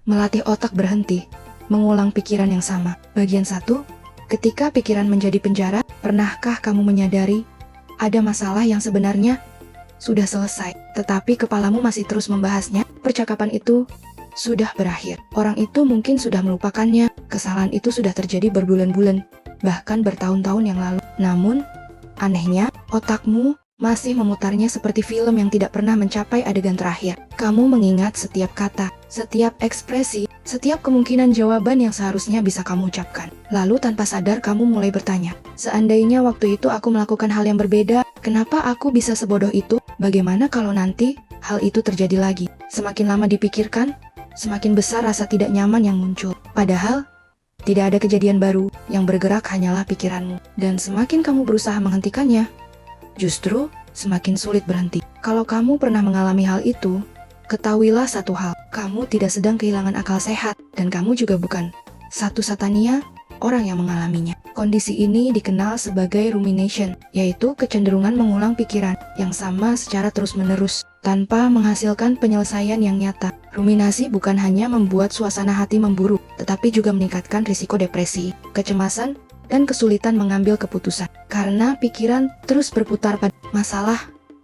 Melatih otak berhenti, mengulang pikiran yang sama. Bagian 1. Ketika pikiran menjadi penjara, pernahkah kamu menyadari ada masalah yang sebenarnya sudah selesai, tetapi kepalamu masih terus membahasnya? Percakapan itu sudah berakhir. Orang itu mungkin sudah melupakannya. Kesalahan itu sudah terjadi berbulan-bulan, bahkan bertahun-tahun yang lalu. Namun, anehnya, otakmu masih memutarnya seperti film yang tidak pernah mencapai adegan terakhir. Kamu mengingat setiap kata, setiap ekspresi, setiap kemungkinan jawaban yang seharusnya bisa kamu ucapkan. Lalu tanpa sadar kamu mulai bertanya, seandainya waktu itu aku melakukan hal yang berbeda, kenapa aku bisa sebodoh itu? Bagaimana kalau nanti hal itu terjadi lagi? Semakin lama dipikirkan, semakin besar rasa tidak nyaman yang muncul. Padahal, tidak ada kejadian baru, yang bergerak hanyalah pikiranmu. Dan semakin kamu berusaha menghentikannya, justru semakin sulit berhenti. Kalau kamu pernah mengalami hal itu, ketahuilah satu hal, kamu tidak sedang kehilangan akal sehat, dan kamu juga bukan satu-satunya orang yang mengalaminya. Kondisi ini dikenal sebagai rumination, yaitu kecenderungan mengulang pikiran yang sama secara terus-menerus, tanpa menghasilkan penyelesaian yang nyata. Ruminasi bukan hanya membuat suasana hati memburuk, tetapi juga meningkatkan risiko depresi, kecemasan, dan kesulitan mengambil keputusan. Karena pikiran terus berputar pada masalah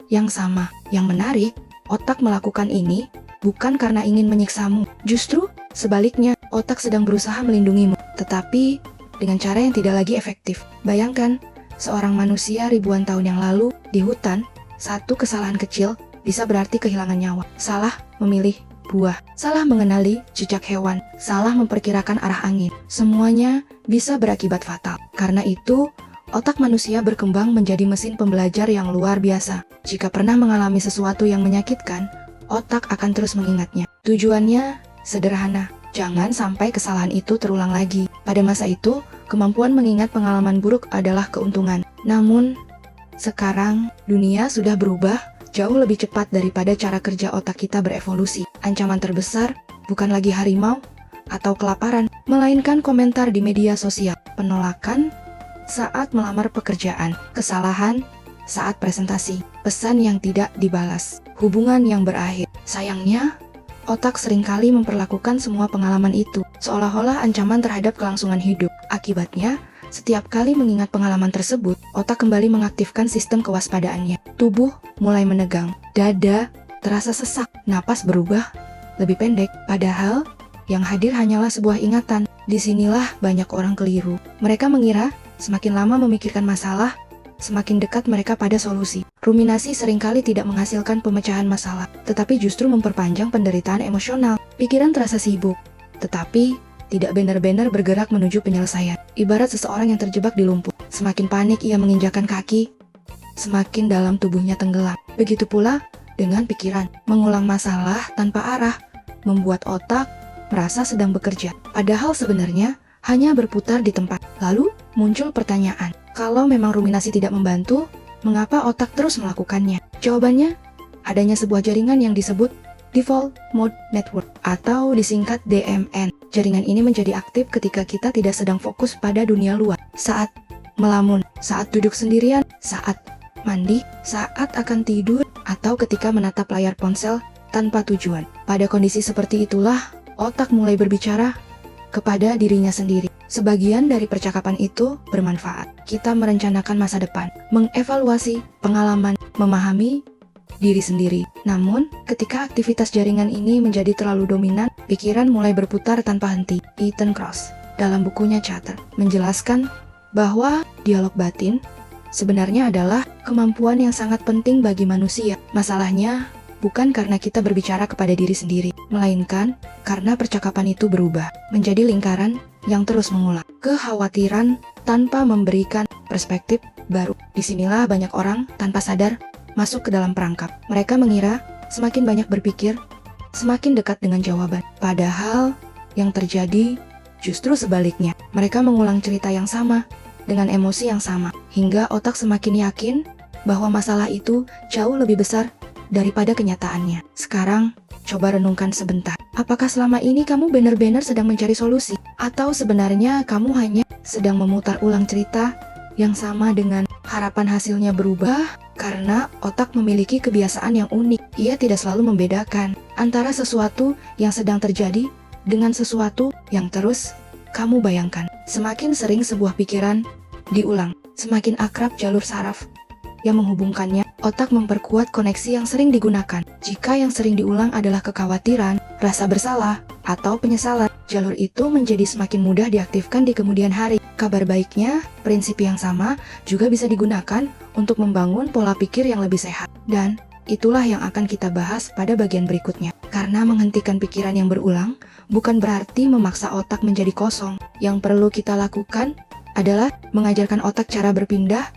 yang sama. Yang menarik, otak melakukan ini bukan karena ingin menyiksamu. Justru sebaliknya, otak sedang berusaha melindungimu, tetapi dengan cara yang tidak lagi efektif. Bayangkan, seorang manusia ribuan tahun yang lalu di hutan, satu kesalahan kecil bisa berarti kehilangan nyawa. Salah memilih buah, salah mengenali jejak hewan, salah memperkirakan arah angin. Semuanya bisa berakibat fatal. Karena itu, otak manusia berkembang menjadi mesin pembelajar yang luar biasa. Jika pernah mengalami sesuatu yang menyakitkan, otak akan terus mengingatnya. Tujuannya sederhana, jangan sampai kesalahan itu terulang lagi. Pada masa itu, kemampuan mengingat pengalaman buruk adalah keuntungan. Namun, sekarang dunia sudah berubah jauh lebih cepat daripada cara kerja otak kita berevolusi. Ancaman terbesar bukan lagi harimau atau kelaparan, melainkan komentar di media sosial, penolakan saat melamar pekerjaan, kesalahan saat presentasi, pesan yang tidak dibalas, hubungan yang berakhir. Sayangnya, otak seringkali memperlakukan semua pengalaman itu seolah-olah ancaman terhadap kelangsungan hidup. Akibatnya, setiap kali mengingat pengalaman tersebut, otak kembali mengaktifkan sistem kewaspadaannya. Tubuh mulai menegang, dada terasa sesak, napas berubah lebih pendek. Padahal, yang hadir hanyalah sebuah ingatan. Disinilah banyak orang keliru. Mereka mengira semakin lama memikirkan masalah, semakin dekat mereka pada solusi. Ruminasi seringkali tidak menghasilkan pemecahan masalah, tetapi justru memperpanjang penderitaan emosional. Pikiran terasa sibuk, tetapi tidak benar-benar bergerak menuju penyelesaian. Ibarat seseorang yang terjebak di lumpur. Semakin panik ia menginjakan kaki, semakin dalam tubuhnya tenggelam. Begitu pula dengan pikiran. Mengulang masalah tanpa arah membuat otak merasa sedang bekerja, padahal sebenarnya hanya berputar di tempat. Lalu muncul pertanyaan, kalau memang ruminasi tidak membantu, mengapa otak terus melakukannya? Jawabannya, adanya sebuah jaringan yang disebut Default Mode Network atau disingkat DMN. Jaringan ini menjadi aktif ketika kita tidak sedang fokus pada dunia luar. Saat melamun, saat duduk sendirian, saat mandi, saat akan tidur, atau ketika menatap layar ponsel tanpa tujuan. Pada kondisi seperti itulah, otak mulai berbicara kepada dirinya sendiri. Sebagian dari percakapan itu bermanfaat. Kita merencanakan masa depan, mengevaluasi pengalaman, memahami diri sendiri. Namun, ketika aktivitas jaringan ini menjadi terlalu dominan, pikiran mulai berputar tanpa henti. Ethan Kross, dalam bukunya Chatter, menjelaskan bahwa dialog batin sebenarnya adalah kemampuan yang sangat penting bagi manusia. Masalahnya, bukan karena kita berbicara kepada diri sendiri, melainkan karena percakapan itu berubah menjadi lingkaran yang terus mengulang. Kekhawatiran tanpa memberikan perspektif baru. Disinilah banyak orang tanpa sadar masuk ke dalam perangkap. Mereka mengira semakin banyak berpikir, semakin dekat dengan jawaban. Padahal yang terjadi justru sebaliknya. Mereka mengulang cerita yang sama dengan emosi yang sama, hingga otak semakin yakin bahwa masalah itu jauh lebih besar daripada kenyataannya. Sekarang, coba renungkan sebentar. Apakah selama ini kamu benar-benar sedang mencari solusi? Atau sebenarnya kamu hanya sedang memutar ulang cerita yang sama dengan harapan hasilnya berubah? Karena otak memiliki kebiasaan yang unik. Ia tidak selalu membedakan antara sesuatu yang sedang terjadi dengan sesuatu yang terus kamu bayangkan. Semakin sering sebuah pikiran diulang, semakin akrab jalur saraf yang menghubungkannya. Otak memperkuat koneksi yang sering digunakan. Jika yang sering diulang adalah kekhawatiran, rasa bersalah, atau penyesalan, jalur itu menjadi semakin mudah diaktifkan di kemudian hari. Kabar baiknya, prinsip yang sama juga bisa digunakan untuk membangun pola pikir yang lebih sehat. Dan itulah yang akan kita bahas pada bagian berikutnya. Karena menghentikan pikiran yang berulang bukan berarti memaksa otak menjadi kosong. Yang perlu kita lakukan adalah mengajarkan otak cara berpindah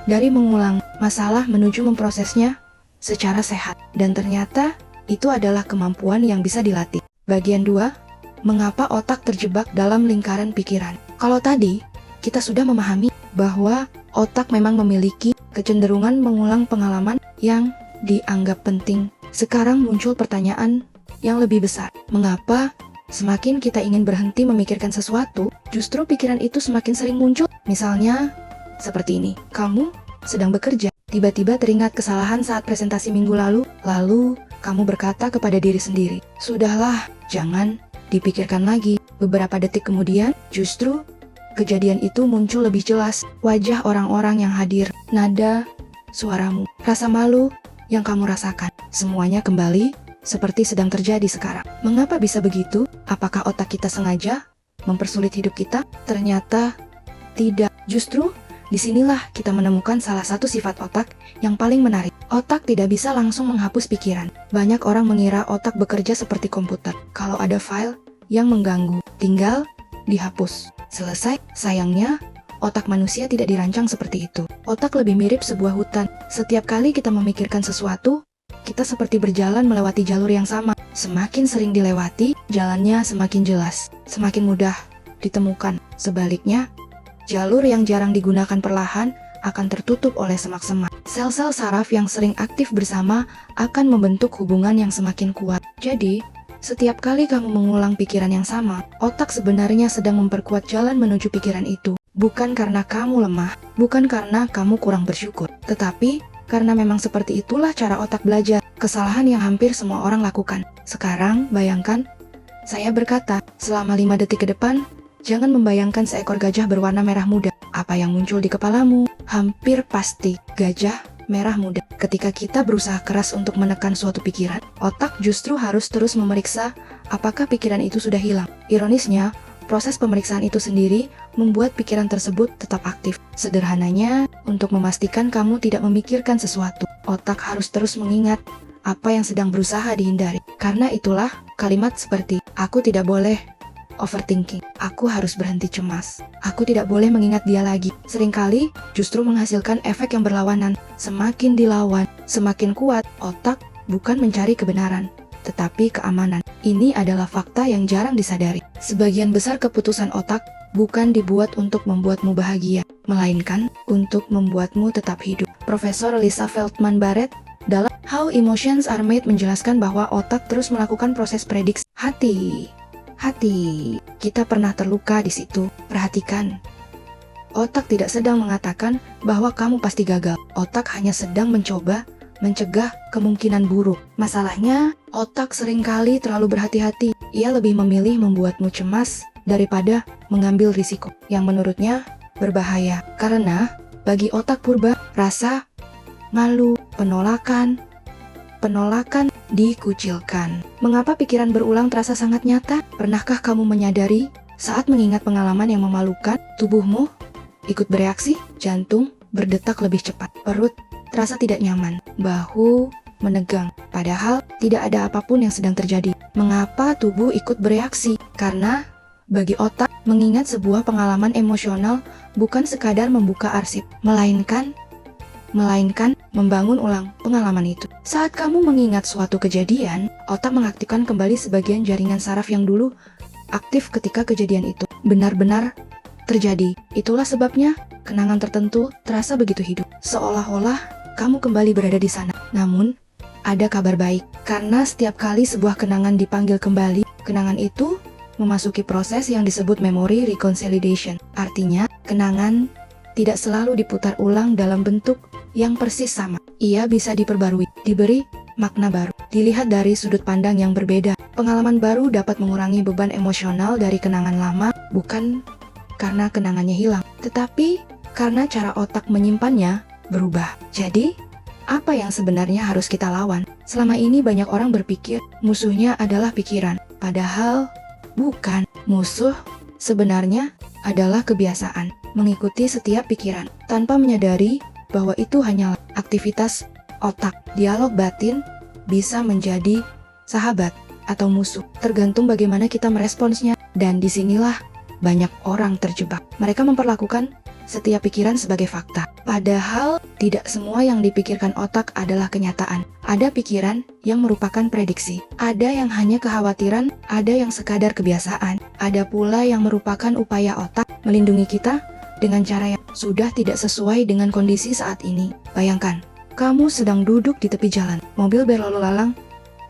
dari mengulang masalah menuju memprosesnya secara sehat. Dan ternyata itu adalah kemampuan yang bisa dilatih. Bagian 2, mengapa otak terjebak dalam lingkaran pikiran? Kalau tadi kita sudah memahami bahwa otak memang memiliki kecenderungan mengulang pengalaman yang dianggap penting. Sekarang muncul pertanyaan yang lebih besar. Mengapa semakin kita ingin berhenti memikirkan sesuatu, justru pikiran itu semakin sering muncul? Misalnya seperti ini, kamu sedang bekerja, tiba-tiba teringat kesalahan saat presentasi minggu lalu kamu berkata kepada diri sendiri, "Sudahlah, jangan dipikirkan lagi." Beberapa detik kemudian, justru kejadian itu muncul lebih jelas. Wajah orang-orang yang hadir, nada suaramu, rasa malu yang kamu rasakan, semuanya kembali seperti sedang terjadi sekarang. Mengapa bisa begitu? Apakah otak kita sengaja mempersulit hidup kita? Ternyata tidak. Justru disinilah kita menemukan salah satu sifat otak yang paling menarik. Otak tidak bisa langsung menghapus pikiran. Banyak orang mengira otak bekerja seperti komputer. Kalau ada file yang mengganggu, tinggal dihapus. Selesai. Sayangnya, otak manusia tidak dirancang seperti itu. Otak lebih mirip sebuah hutan. Setiap kali kita memikirkan sesuatu, kita seperti berjalan melewati jalur yang sama. Semakin sering dilewati, jalannya semakin jelas, semakin mudah ditemukan. Sebaliknya, jalur yang jarang digunakan perlahan akan tertutup oleh semak-semak. Sel-sel saraf yang sering aktif bersama akan membentuk hubungan yang semakin kuat. Jadi, setiap kali kamu mengulang pikiran yang sama, otak sebenarnya sedang memperkuat jalan menuju pikiran itu. Bukan karena kamu lemah, bukan karena kamu kurang bersyukur, tetapi karena memang seperti itulah cara otak belajar. Kesalahan yang hampir semua orang lakukan. Sekarang, bayangkan, saya berkata, selama 5 detik ke depan, jangan membayangkan seekor gajah berwarna merah muda. Apa yang muncul di kepalamu? Hampir pasti gajah merah muda. Ketika kita berusaha keras untuk menekan suatu pikiran, otak justru harus terus memeriksa apakah pikiran itu sudah hilang. Ironisnya, proses pemeriksaan itu sendiri membuat pikiran tersebut tetap aktif. Sederhananya, untuk memastikan kamu tidak memikirkan sesuatu, otak harus terus mengingat apa yang sedang berusaha dihindari. Karena itulah kalimat seperti, "Aku tidak boleh overthinking. Aku harus berhenti cemas. Aku tidak boleh mengingat dia lagi." Seringkali justru menghasilkan efek yang berlawanan. Semakin dilawan, semakin kuat. Otak bukan mencari kebenaran, tetapi keamanan. Ini adalah fakta yang jarang disadari. Sebagian besar keputusan otak bukan dibuat untuk membuatmu bahagia, melainkan untuk membuatmu tetap hidup. Profesor Lisa Feldman Barrett dalam How Emotions Are Made menjelaskan bahwa otak terus melakukan proses prediksi. Hati, kita pernah terluka di situ. Perhatikan. Otak tidak sedang mengatakan bahwa kamu pasti gagal. Otak hanya sedang mencoba mencegah kemungkinan buruk. Masalahnya, otak seringkali terlalu berhati-hati. Ia lebih memilih membuatmu cemas daripada mengambil risiko yang menurutnya berbahaya. Karena bagi otak purba, rasa malu, penolakan dikucilkan. Mengapa pikiran berulang terasa sangat nyata? Pernahkah kamu menyadari saat mengingat pengalaman yang memalukan, tubuhmu ikut bereaksi, jantung berdetak lebih cepat, perut terasa tidak nyaman, bahu menegang, padahal tidak ada apapun yang sedang terjadi. Mengapa tubuh ikut bereaksi? Karena bagi otak, mengingat sebuah pengalaman emosional bukan sekadar membuka arsip, melainkan membangun ulang pengalaman itu. Saat kamu mengingat suatu kejadian, otak mengaktifkan kembali sebagian jaringan saraf yang dulu aktif ketika kejadian itu benar-benar terjadi. Itulah sebabnya kenangan tertentu terasa begitu hidup, seolah-olah kamu kembali berada di sana. Namun, ada kabar baik, karena setiap kali sebuah kenangan dipanggil kembali, kenangan itu memasuki proses yang disebut memory reconciliation. Artinya, kenangan tidak selalu diputar ulang dalam bentuk yang persis sama. Ia bisa diperbarui, diberi makna baru, dilihat dari sudut pandang yang berbeda. Pengalaman baru dapat mengurangi beban emosional dari kenangan lama, bukan karena kenangannya hilang, tetapi karena cara otak menyimpannya berubah. Jadi, apa yang sebenarnya harus kita lawan? Selama ini banyak orang berpikir musuhnya adalah pikiran, padahal bukan. Musuh sebenarnya adalah kebiasaan mengikuti setiap pikiran tanpa menyadari bahwa itu hanyalah aktivitas otak. Dialog batin bisa menjadi sahabat atau musuh, tergantung bagaimana kita meresponsnya. Dan disinilah banyak orang terjebak. Mereka memperlakukan setiap pikiran sebagai fakta. Padahal tidak semua yang dipikirkan otak adalah kenyataan. Ada pikiran yang merupakan prediksi, ada yang hanya kekhawatiran, ada yang sekadar kebiasaan, ada pula yang merupakan upaya otak melindungi kita dengan cara yang sudah tidak sesuai dengan kondisi saat ini. Bayangkan, kamu sedang duduk di tepi jalan, mobil berlalu lalang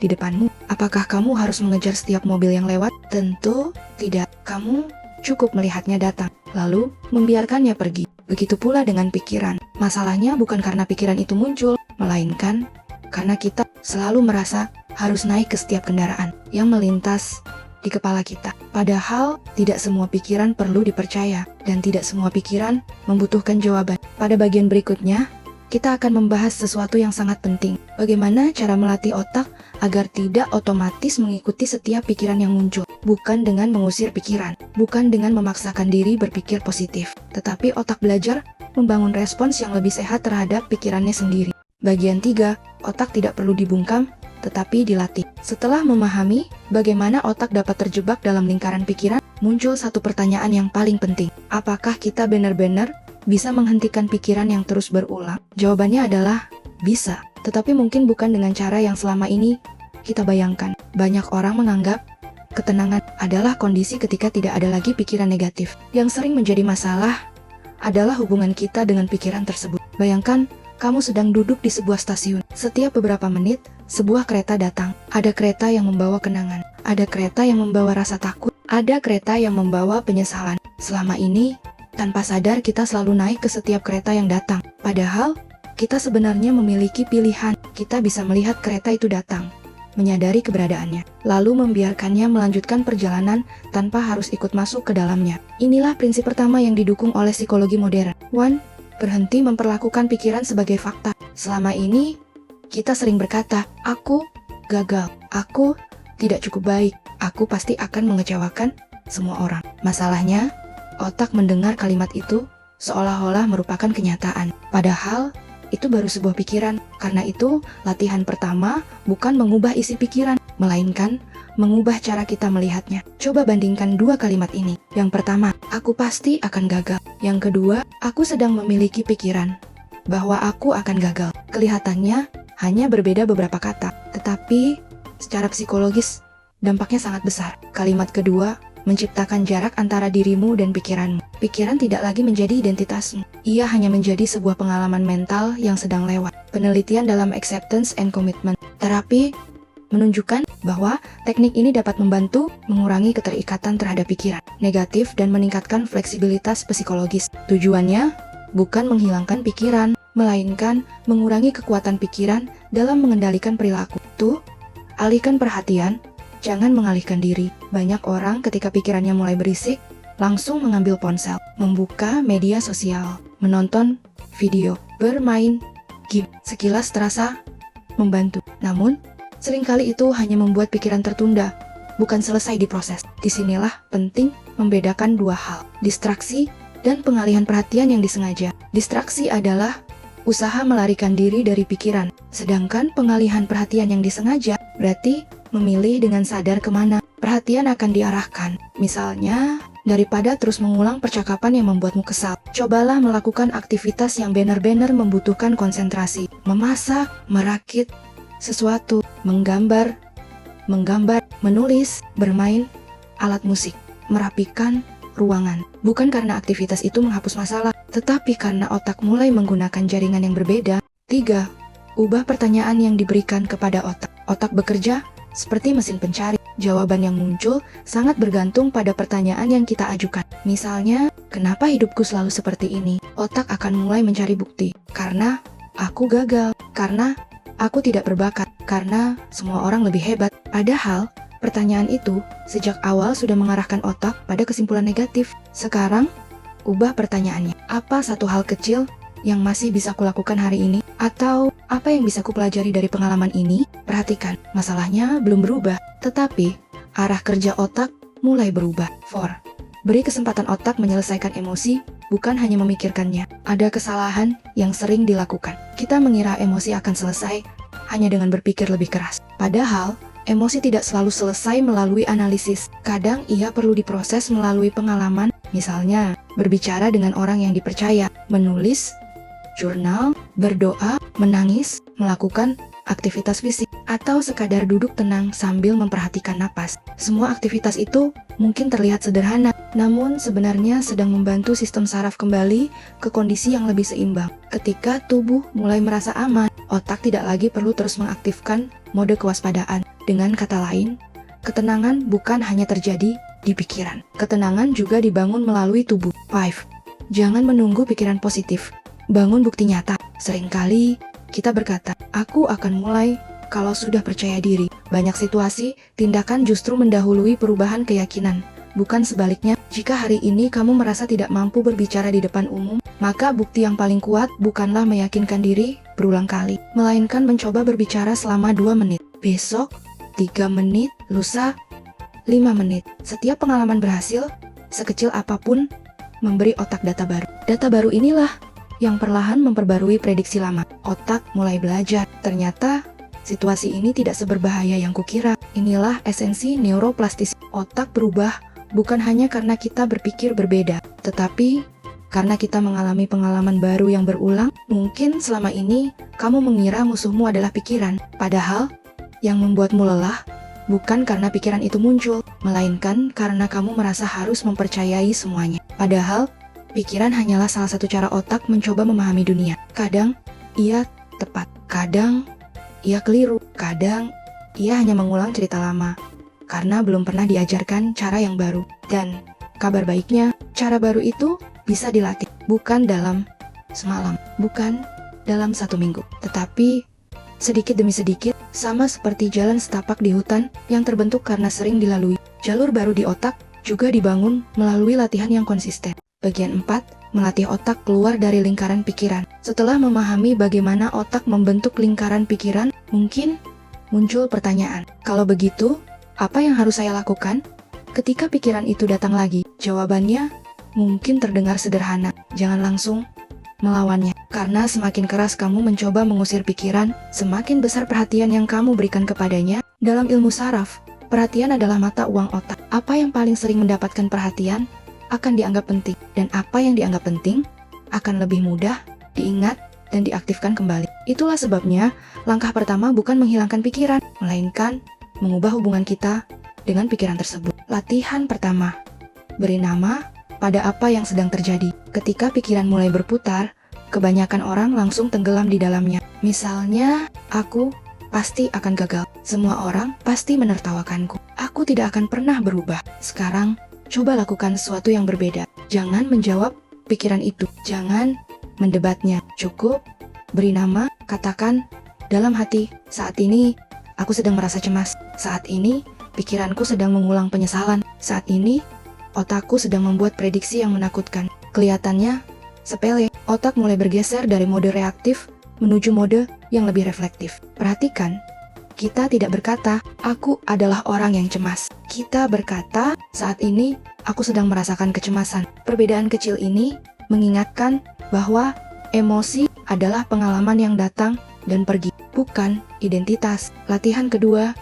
di depanmu. Apakah kamu harus mengejar setiap mobil yang lewat? Tentu tidak. Kamu cukup melihatnya datang, lalu membiarkannya pergi. Begitu pula dengan pikiran. Masalahnya bukan karena pikiran itu muncul, melainkan karena kita selalu merasa harus naik ke setiap kendaraan yang melintas di kepala kita. Padahal tidak semua pikiran perlu dipercaya, dan tidak semua pikiran membutuhkan jawaban. Pada bagian berikutnya, kita akan membahas sesuatu yang sangat penting. Bagaimana cara melatih otak agar tidak otomatis mengikuti setiap pikiran yang muncul. Bukan dengan mengusir pikiran, bukan dengan memaksakan diri berpikir positif, tetapi otak belajar membangun respons yang lebih sehat terhadap pikirannya sendiri. Bagian 3, otak tidak perlu dibungkam, tetapi dilatih. Setelah memahami bagaimana otak dapat terjebak dalam lingkaran pikiran, muncul satu pertanyaan yang paling penting. Apakah kita benar-benar bisa menghentikan pikiran yang terus berulang? Jawabannya adalah bisa, tetapi mungkin bukan dengan cara yang selama ini kita bayangkan. Banyak orang menganggap ketenangan adalah kondisi ketika tidak ada lagi pikiran negatif. Yang sering menjadi masalah adalah hubungan kita dengan pikiran tersebut. Bayangkan, kamu sedang duduk di sebuah stasiun. Setiap beberapa menit, sebuah kereta datang. Ada kereta yang membawa kenangan, ada kereta yang membawa rasa takut, ada kereta yang membawa penyesalan. Selama ini, tanpa sadar kita selalu naik ke setiap kereta yang datang. Padahal, kita sebenarnya memiliki pilihan. Kita bisa melihat kereta itu datang, menyadari keberadaannya, lalu membiarkannya melanjutkan perjalanan tanpa harus ikut masuk ke dalamnya. Inilah prinsip pertama yang didukung oleh psikologi modern. 1. Berhenti memperlakukan pikiran sebagai fakta. Selama ini, kita sering berkata, aku gagal, aku tidak cukup baik, aku pasti akan mengecewakan semua orang. Masalahnya, otak mendengar kalimat itu seolah-olah merupakan kenyataan. Padahal, itu baru sebuah pikiran. Karena itu, latihan pertama bukan mengubah isi pikiran, melainkan mengubah cara kita melihatnya. Coba bandingkan dua kalimat ini. Yang pertama, aku pasti akan gagal. Yang kedua, aku sedang memiliki pikiran bahwa aku akan gagal. Kelihatannya hanya berbeda beberapa kata, tetapi secara psikologis dampaknya sangat besar. Kalimat kedua menciptakan jarak antara dirimu dan pikiranmu. Pikiran tidak lagi menjadi identitasmu. Ia hanya menjadi sebuah pengalaman mental yang sedang lewat. Penelitian dalam acceptance and commitment terapi menunjukkan bahwa teknik ini dapat membantu mengurangi keterikatan terhadap pikiran negatif dan meningkatkan fleksibilitas psikologis. Tujuannya bukan menghilangkan pikiran, melainkan mengurangi kekuatan pikiran dalam mengendalikan perilaku. Alihkan perhatian, jangan mengalihkan diri. Banyak orang ketika pikirannya mulai berisik, langsung mengambil ponsel, membuka media sosial, menonton video, bermain game. Sekilas terasa membantu, namun seringkali itu hanya membuat pikiran tertunda, bukan selesai diproses. Disinilah penting membedakan dua hal, distraksi dan pengalihan perhatian yang disengaja. Distraksi adalah usaha melarikan diri dari pikiran, sedangkan pengalihan perhatian yang disengaja berarti memilih dengan sadar kemana perhatian akan diarahkan. Misalnya, daripada terus mengulang percakapan yang membuatmu kesal, cobalah melakukan aktivitas yang benar-benar membutuhkan konsentrasi. Memasak, merakit sesuatu, menggambar, menulis, bermain alat musik, merapikan ruangan. Bukan karena aktivitas itu menghapus masalah, tetapi karena otak mulai menggunakan jaringan yang berbeda. 3. Ubah pertanyaan yang diberikan kepada otak. Otak bekerja seperti mesin pencari. Jawaban yang muncul sangat bergantung pada pertanyaan yang kita ajukan. Misalnya, kenapa hidupku selalu seperti ini? Otak akan mulai mencari bukti. Karena aku gagal, karena aku tidak berbakat, karena semua orang lebih hebat. Padahal, Pertanyaan itu sejak awal sudah mengarahkan otak pada kesimpulan negatif. Sekarang, ubah pertanyaannya. Apa satu hal kecil yang masih bisa kulakukan hari ini? Atau apa yang bisa kupelajari dari pengalaman ini? Perhatikan, masalahnya belum berubah, tetapi arah kerja otak mulai berubah. 4. Beri kesempatan otak menyelesaikan emosi, bukan hanya memikirkannya. Ada kesalahan yang sering dilakukan. Kita mengira emosi akan selesai hanya dengan berpikir lebih keras. Padahal, emosi tidak selalu selesai melalui analisis. Kadang ia perlu diproses melalui pengalaman, misalnya berbicara dengan orang yang dipercaya, menulis, jurnal, berdoa, menangis, melakukan aktivitas fisik, atau sekadar duduk tenang sambil memperhatikan napas. Semua aktivitas itu mungkin terlihat sederhana, namun sebenarnya sedang membantu sistem saraf kembali ke kondisi yang lebih seimbang. Ketika tubuh mulai merasa aman, otak tidak lagi perlu terus mengaktifkan mode kewaspadaan. Dengan kata lain, ketenangan bukan hanya terjadi di pikiran. Ketenangan juga dibangun melalui tubuh. 5. Jangan menunggu pikiran positif. Bangun bukti nyata. Seringkali kita berkata, aku akan mulai kalau sudah percaya diri. Banyak situasi, tindakan justru mendahului perubahan keyakinan. Bukan sebaliknya, jika hari ini kamu merasa tidak mampu berbicara di depan umum, maka bukti yang paling kuat bukanlah meyakinkan diri berulang kali, melainkan mencoba berbicara selama 2 menit. Besok, 3 menit, lusa, 5 menit. Setiap pengalaman berhasil, sekecil apapun, memberi otak data baru. Data baru inilah yang perlahan memperbarui prediksi lama. Otak mulai belajar. Ternyata, situasi ini tidak seberbahaya yang kukira. Inilah esensi neuroplastis. Otak berubah bukan hanya karena kita berpikir berbeda, tetapi karena kita mengalami pengalaman baru yang berulang. Mungkin selama ini, kamu mengira musuhmu adalah pikiran. Padahal, yang membuatmu lelah bukan karena pikiran itu muncul, melainkan karena kamu merasa harus mempercayai semuanya. Padahal, pikiran hanyalah salah satu cara otak mencoba memahami dunia. Kadang, ia tepat. Kadang, ia keliru. Kadang, ia hanya mengulang cerita lama. Karena belum pernah diajarkan cara yang baru. Dan, kabar baiknya, cara baru itu bisa dilatih. Bukan dalam semalam. Bukan dalam 1 minggu. Tetapi, sedikit demi sedikit, sama seperti jalan setapak di hutan yang terbentuk karena sering dilalui. Jalur baru di otak juga dibangun melalui latihan yang konsisten. Bagian 4, melatih otak keluar dari lingkaran pikiran. Setelah memahami bagaimana otak membentuk lingkaran pikiran, mungkin muncul pertanyaan, kalau begitu, apa yang harus saya lakukan? Ketika pikiran itu datang lagi, jawabannya mungkin terdengar sederhana. Jangan langsung melawannya, karena semakin keras kamu mencoba mengusir pikiran, semakin besar perhatian yang kamu berikan kepadanya. Dalam ilmu saraf, perhatian adalah mata uang otak. Apa yang paling sering mendapatkan perhatian akan dianggap penting, dan apa yang dianggap penting akan lebih mudah diingat dan diaktifkan kembali. Itulah sebabnya, langkah pertama bukan menghilangkan pikiran, melainkan mengubah hubungan kita dengan pikiran tersebut. Latihan pertama, beri nama pada apa yang sedang terjadi. Ketika pikiran mulai berputar, kebanyakan orang langsung tenggelam di dalamnya. Misalnya, aku pasti akan gagal. Semua orang pasti menertawakanku. Aku tidak akan pernah berubah. Sekarang, coba lakukan sesuatu yang berbeda. Jangan menjawab pikiran itu. Jangan mendebatnya. Cukup beri nama, katakan dalam hati, saat ini aku sedang merasa cemas. Saat ini pikiranku sedang mengulang penyesalan. Saat ini otakku sedang membuat prediksi yang menakutkan. Kelihatannya sepele. Otak mulai bergeser dari mode reaktif menuju mode yang lebih reflektif. Perhatikan, kita tidak berkata, aku adalah orang yang cemas. Kita berkata, saat ini, aku sedang merasakan kecemasan. Perbedaan kecil ini mengingatkan bahwa emosi adalah pengalaman yang datang dan pergi, bukan identitas. Latihan kedua,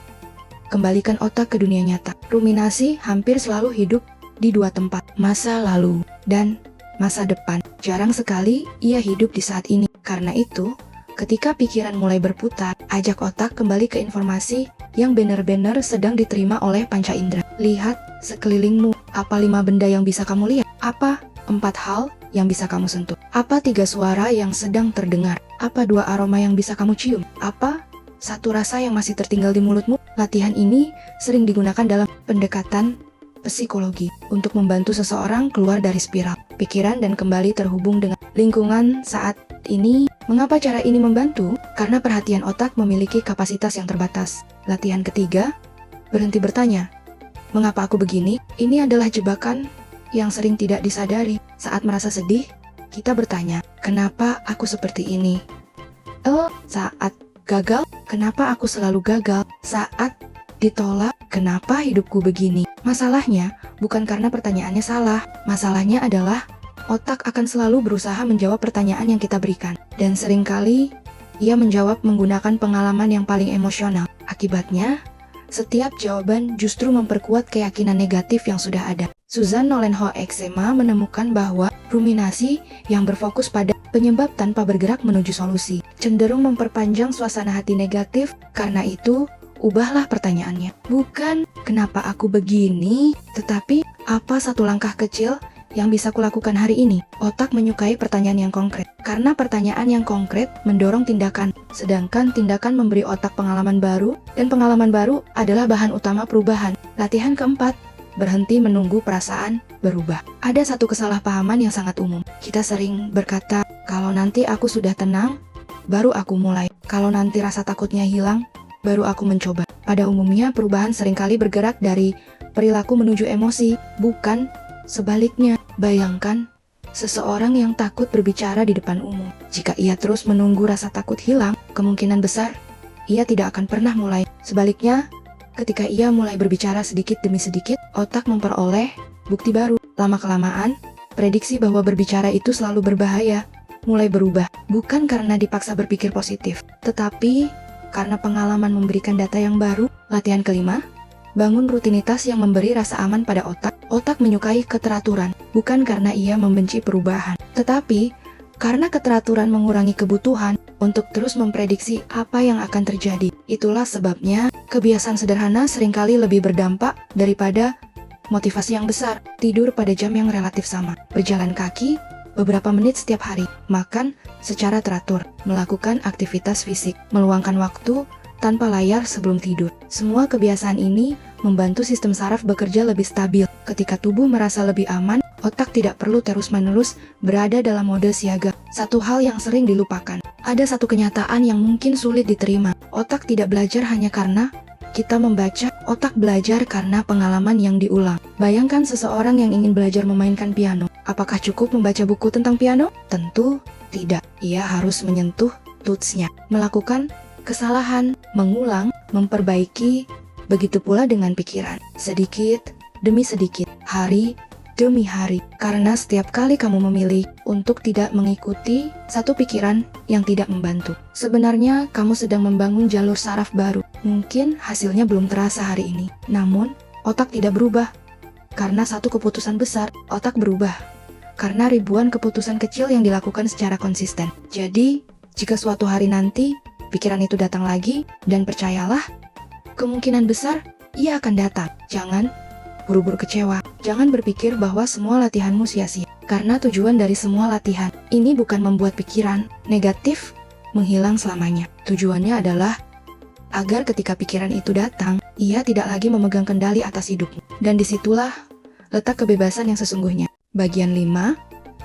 kembalikan otak ke dunia nyata. Ruminasi hampir selalu hidup di 2 tempat, masa lalu dan masa depan. Jarang sekali ia hidup di saat ini. Karena itu, ketika pikiran mulai berputar, ajak otak kembali ke informasi yang benar-benar sedang diterima oleh panca indera. Lihat sekelilingmu. Apa 5 benda yang bisa kamu lihat? Apa 4 hal yang bisa kamu sentuh? Apa 3 suara yang sedang terdengar? Apa 2 aroma yang bisa kamu cium? Apa 1 rasa yang masih tertinggal di mulutmu? Latihan ini sering digunakan dalam pendekatan psikologi untuk membantu seseorang keluar dari spiral pikiran dan kembali terhubung dengan lingkungan saat ini. Mengapa cara ini membantu? Karena perhatian otak memiliki kapasitas yang terbatas. Latihan ketiga, berhenti bertanya, "Mengapa aku begini?" Ini adalah jebakan yang sering tidak disadari. Saat merasa sedih, kita bertanya, "Kenapa aku seperti ini?" Saat gagal, "Kenapa aku selalu gagal?" Saat ditolak, "Kenapa hidupku begini?" Masalahnya bukan karena pertanyaannya salah. Masalahnya adalah otak akan selalu berusaha menjawab pertanyaan yang kita berikan. Dan seringkali ia menjawab menggunakan pengalaman yang paling emosional. Akibatnya, setiap jawaban justru memperkuat keyakinan negatif yang sudah ada. Susan Nolenhoek-Xema menemukan bahwa ruminasi yang berfokus pada penyebab tanpa bergerak menuju solusi cenderung memperpanjang suasana hati negatif. Karena itu, ubahlah pertanyaannya. Bukan "kenapa aku begini?" tetapi "apa satu langkah kecil yang bisa kulakukan hari ini?" Otak menyukai pertanyaan yang konkret, karena pertanyaan yang konkret mendorong tindakan, sedangkan tindakan memberi otak pengalaman baru, dan pengalaman baru adalah bahan utama perubahan. Latihan keempat, berhenti menunggu perasaan berubah. Ada satu kesalahpahaman yang sangat umum. Kita sering berkata, "Kalau nanti aku sudah tenang, baru aku mulai. Kalau nanti rasa takutnya hilang, baru aku mencoba." Pada umumnya, perubahan seringkali bergerak dari perilaku menuju emosi, bukan sebaliknya. Bayangkan seseorang yang takut berbicara di depan umum. Jika ia terus menunggu rasa takut hilang, kemungkinan besar ia tidak akan pernah mulai. Sebaliknya, ketika ia mulai berbicara sedikit demi sedikit, otak memperoleh bukti baru. Lama-kelamaan, prediksi bahwa berbicara itu selalu berbahaya mulai berubah. Bukan karena dipaksa berpikir positif, tetapi karena pengalaman memberikan data yang baru. Latihan kelima, bangun rutinitas yang memberi rasa aman pada otak. Otak menyukai keteraturan, bukan karena ia membenci perubahan, tetapi karena keteraturan mengurangi kebutuhan untuk terus memprediksi apa yang akan terjadi. Itulah sebabnya kebiasaan sederhana seringkali lebih berdampak daripada motivasi yang besar. Tidur pada jam yang relatif sama, berjalan kaki beberapa menit setiap hari, makan secara teratur, melakukan aktivitas fisik, meluangkan waktu tanpa layar sebelum tidur. Semua kebiasaan ini membantu sistem saraf bekerja lebih stabil. Ketika tubuh merasa lebih aman, otak tidak perlu terus-menerus berada dalam mode siaga. Satu hal yang sering dilupakan, ada satu kenyataan yang mungkin sulit diterima. Otak tidak belajar hanya karena kita membaca, otak belajar karena pengalaman yang diulang. Bayangkan seseorang yang ingin belajar memainkan piano. Apakah cukup membaca buku tentang piano? Tentu tidak. Ia harus menyentuh tutsnya, melakukan kesalahan, mengulang, memperbaiki. Begitu pula dengan pikiran, sedikit demi sedikit, hari demi hari. Karena setiap kali kamu memilih untuk tidak mengikuti satu pikiran yang tidak membantu, sebenarnya kamu sedang membangun jalur saraf baru. Mungkin hasilnya belum terasa hari ini, namun otak tidak berubah karena satu keputusan besar. Otak berubah karena ribuan keputusan kecil yang dilakukan secara konsisten. Jadi, jika suatu hari nanti pikiran itu datang lagi, dan percayalah, kemungkinan besar ia akan datang. Jangan buru-buru kecewa. Jangan berpikir bahwa semua latihanmu sia-sia. Karena tujuan dari semua latihan ini bukan membuat pikiran negatif menghilang selamanya. Tujuannya adalah agar ketika pikiran itu datang, ia tidak lagi memegang kendali atas hidupmu. Dan disitulah letak kebebasan yang sesungguhnya. Bagian 5.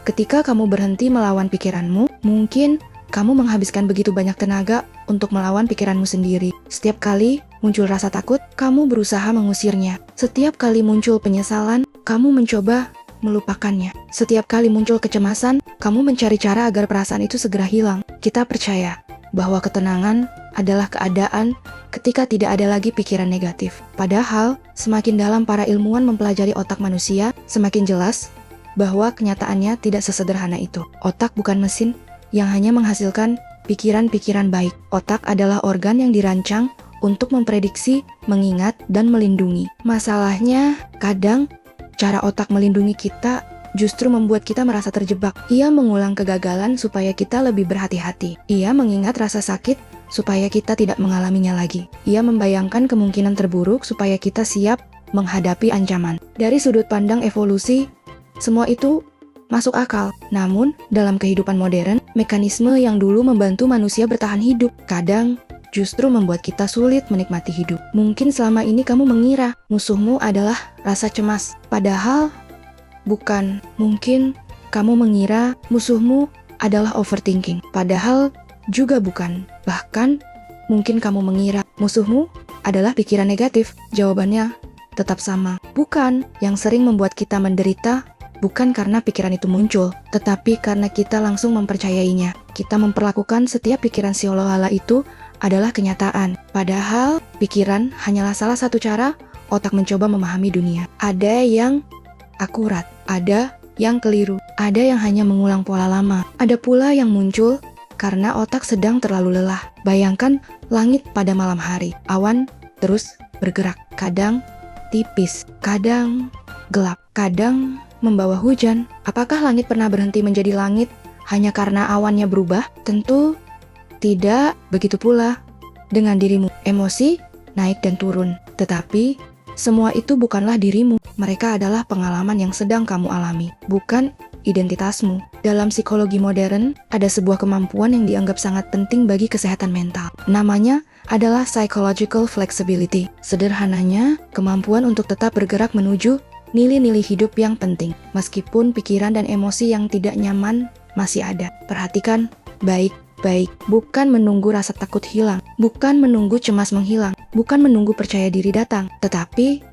Ketika kamu berhenti melawan pikiranmu, mungkin kamu menghabiskan begitu banyak tenaga untuk melawan pikiranmu sendiri. Setiap kali muncul rasa takut, kamu berusaha mengusirnya. Setiap kali muncul penyesalan, kamu mencoba melupakannya. Setiap kali muncul kecemasan, kamu mencari cara agar perasaan itu segera hilang. Kita percaya bahwa ketenangan adalah keadaan ketika tidak ada lagi pikiran negatif. Padahal, semakin dalam para ilmuwan mempelajari otak manusia, semakin jelas bahwa kenyataannya tidak sesederhana itu. Otak bukan mesin yang hanya menghasilkan pikiran-pikiran baik. Otak adalah organ yang dirancang untuk memprediksi, mengingat, dan melindungi. Masalahnya, kadang cara otak melindungi kita justru membuat kita merasa terjebak. Ia mengulang kegagalan supaya kita lebih berhati-hati. Ia mengingat rasa sakit supaya kita tidak mengalaminya lagi. Ia membayangkan kemungkinan terburuk supaya kita siap menghadapi ancaman. Dari sudut pandang evolusi, semua itu masuk akal. Namun, dalam kehidupan modern, mekanisme yang dulu membantu manusia bertahan hidup, kadang justru membuat kita sulit menikmati hidup. Mungkin selama ini kamu mengira musuhmu adalah rasa cemas. Padahal, bukan. Mungkin kamu mengira musuhmu adalah overthinking. Padahal, juga bukan. Bahkan, mungkin kamu mengira musuhmu adalah pikiran negatif? Jawabannya tetap sama. Bukan. Yang sering membuat kita menderita bukan karena pikiran itu muncul, tetapi karena kita langsung mempercayainya. Kita memperlakukan setiap pikiran seolah-olah itu adalah kenyataan. Padahal, pikiran hanyalah salah satu cara otak mencoba memahami dunia. Ada yang akurat, ada yang keliru, ada yang hanya mengulang pola lama, ada pula yang muncul karena otak sedang terlalu lelah. Bayangkan langit pada malam hari, awan terus bergerak, kadang tipis, kadang gelap, kadang membawa hujan. Apakah langit pernah berhenti menjadi langit hanya karena awannya berubah? Tentu tidak. Begitu pula dengan dirimu. Emosi naik dan turun, tetapi semua itu bukanlah dirimu. Mereka adalah pengalaman yang sedang kamu alami, bukan identitasmu. Dalam psikologi modern, ada sebuah kemampuan yang dianggap sangat penting bagi kesehatan mental. Namanya adalah psychological flexibility. Sederhananya, kemampuan untuk tetap bergerak menuju nilai-nilai hidup yang penting, meskipun pikiran dan emosi yang tidak nyaman masih ada. Perhatikan baik-baik, bukan menunggu rasa takut hilang, bukan menunggu cemas menghilang, bukan menunggu percaya diri datang, tetapi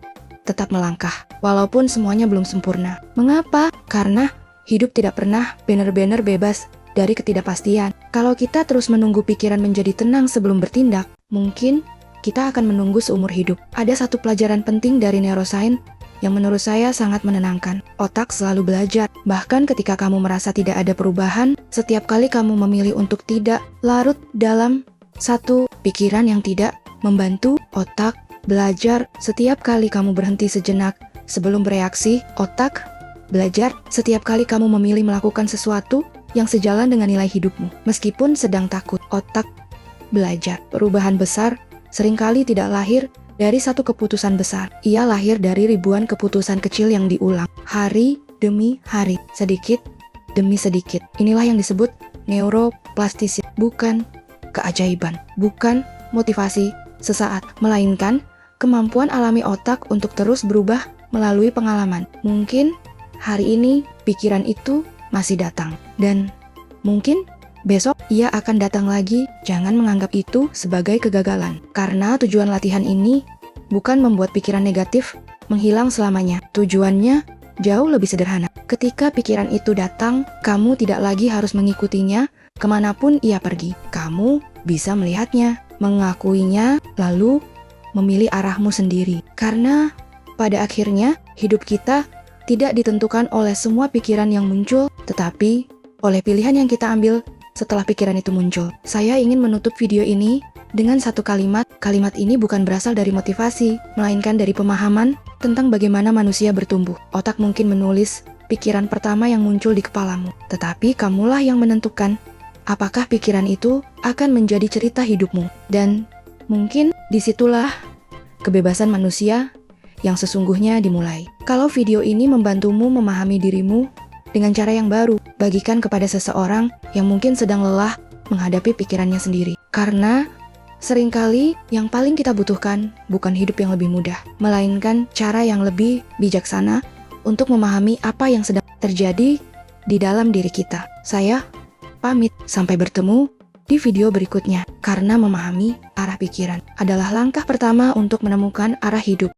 tetap melangkah, walaupun semuanya belum sempurna. Mengapa? Karena hidup tidak pernah benar-benar bebas dari ketidakpastian. Kalau kita terus menunggu pikiran menjadi tenang sebelum bertindak, mungkin kita akan menunggu seumur hidup. Ada satu pelajaran penting dari neuroscience yang menurut saya sangat menenangkan. Otak selalu belajar. Bahkan ketika kamu merasa tidak ada perubahan, setiap kali kamu memilih untuk tidak larut dalam satu pikiran yang tidak membantu, otak belajar. Setiap kali kamu berhenti sejenak sebelum bereaksi, otak belajar. Setiap kali kamu memilih melakukan sesuatu yang sejalan dengan nilai hidupmu, meskipun sedang takut, otak belajar. Perubahan besar seringkali tidak lahir dari satu keputusan besar. Ia lahir dari ribuan keputusan kecil yang diulang, hari demi hari, sedikit demi sedikit. Inilah yang disebut neuroplastisity. Bukan keajaiban, bukan motivasi sesaat, melainkan kemampuan alami otak untuk terus berubah melalui pengalaman. Mungkin hari ini pikiran itu masih datang, dan mungkin besok ia akan datang lagi. Jangan menganggap itu sebagai kegagalan, karena tujuan latihan ini bukan membuat pikiran negatif menghilang selamanya. Tujuannya jauh lebih sederhana. Ketika pikiran itu datang, kamu tidak lagi harus mengikutinya kemanapun ia pergi. Kamu bisa melihatnya, mengakuinya, lalu memilih arahmu sendiri. Karena pada akhirnya hidup kita tidak ditentukan oleh semua pikiran yang muncul, tetapi oleh pilihan yang kita ambil setelah pikiran itu muncul. Saya ingin menutup video ini dengan satu kalimat. Kalimat ini bukan berasal dari motivasi, melainkan dari pemahaman tentang bagaimana manusia bertumbuh. Otak mungkin menulis pikiran pertama yang muncul di kepalamu, tetapi kamulah yang menentukan apakah pikiran itu akan menjadi cerita hidupmu. Dan mungkin disitulah kebebasan manusia yang sesungguhnya dimulai. Kalau video ini membantumu memahami dirimu dengan cara yang baru, bagikan kepada seseorang yang mungkin sedang lelah menghadapi pikirannya sendiri. Karena seringkali yang paling kita butuhkan bukan hidup yang lebih mudah, melainkan cara yang lebih bijaksana untuk memahami apa yang sedang terjadi di dalam diri kita. Saya pamit, sampai bertemu di video berikutnya. Karena memahami arah pikiran adalah langkah pertama untuk menemukan arah hidup.